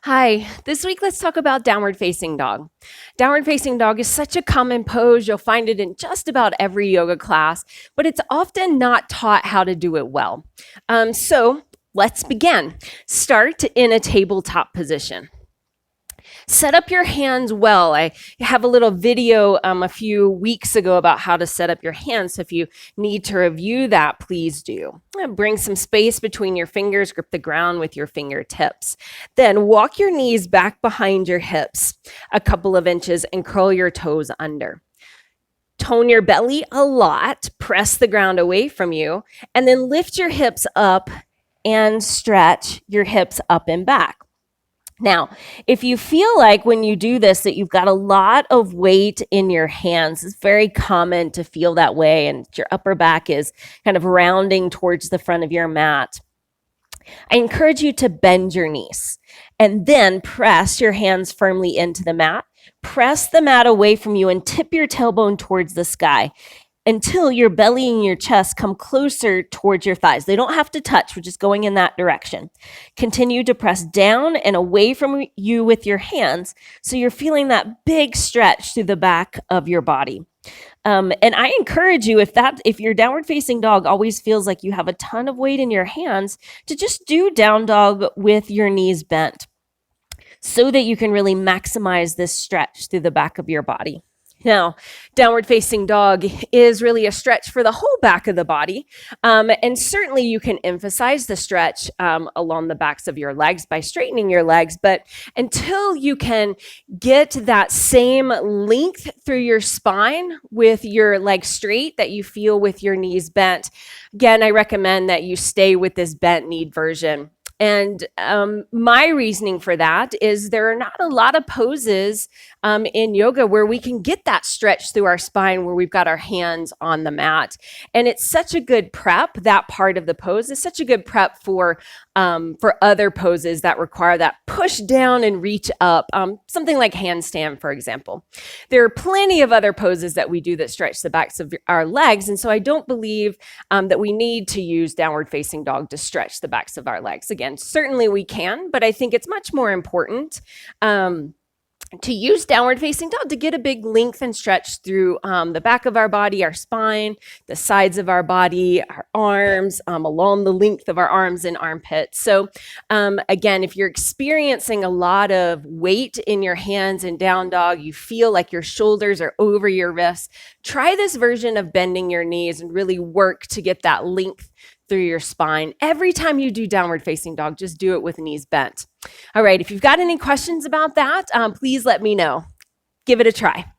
Hi, this week let's talk about downward facing dog. Downward facing dog is such a common pose. You'll find it in just about every yoga class, but it's often not taught how to do it well. So let's begin. Start in a tabletop position. Set up your hands well. I have a little video a few weeks ago about how to set up your hands. So if you need to review that, please do. Bring some space between your fingers, grip the ground with your fingertips. Then walk your knees back behind your hips a couple of inches and curl your toes under. Tone your belly a lot, press the ground away from you, and then lift your hips up and stretch your hips up and back. Now, if you feel like when you do this that you've got a lot of weight in your hands, it's very common to feel that way, and your upper back is kind of rounding towards the front of your mat. I encourage you to bend your knees and then press your hands firmly into the mat. Press the mat away from you and tip your tailbone towards the sky until your belly and your chest come closer towards your thighs. They don't have to touch, we're just going in that direction. Continue to press down and away from you with your hands so you're feeling that big stretch through the back of your body. And I encourage you, if your downward facing dog always feels like you have a ton of weight in your hands, to just do down dog with your knees bent so that you can really maximize this stretch through the back of your body. Now, downward facing dog is really a stretch for the whole back of the body. And certainly you can emphasize the stretch along the backs of your legs by straightening your legs. But until you can get that same length through your spine with your legs straight that you feel with your knees bent, again, I recommend that you stay with this bent knee version. And my reasoning for that is there are not a lot of poses in yoga where we can get that stretch through our spine where we've got our hands on the mat. And it's such a good prep. That part of the pose is such a good prep for other poses that require that push down and reach up, something like handstand, for example. There are plenty of other poses that we do that stretch the backs of our legs. And so I don't believe that we need to use downward facing dog to stretch the backs of our legs. Again, certainly we can, but I think it's much more important to use downward facing dog to get a big length and stretch through the back of our body, our spine, the sides of our body, our arms, along the length of our arms and armpits. So again, if you're experiencing a lot of weight in your hands in down dog, you feel like your shoulders are over your wrists, try this version of bending your knees and really work to get that length through your spine. Every time you do downward facing dog, just do it with knees bent. All right, if you've got any questions about that, please let me know. Give it a try.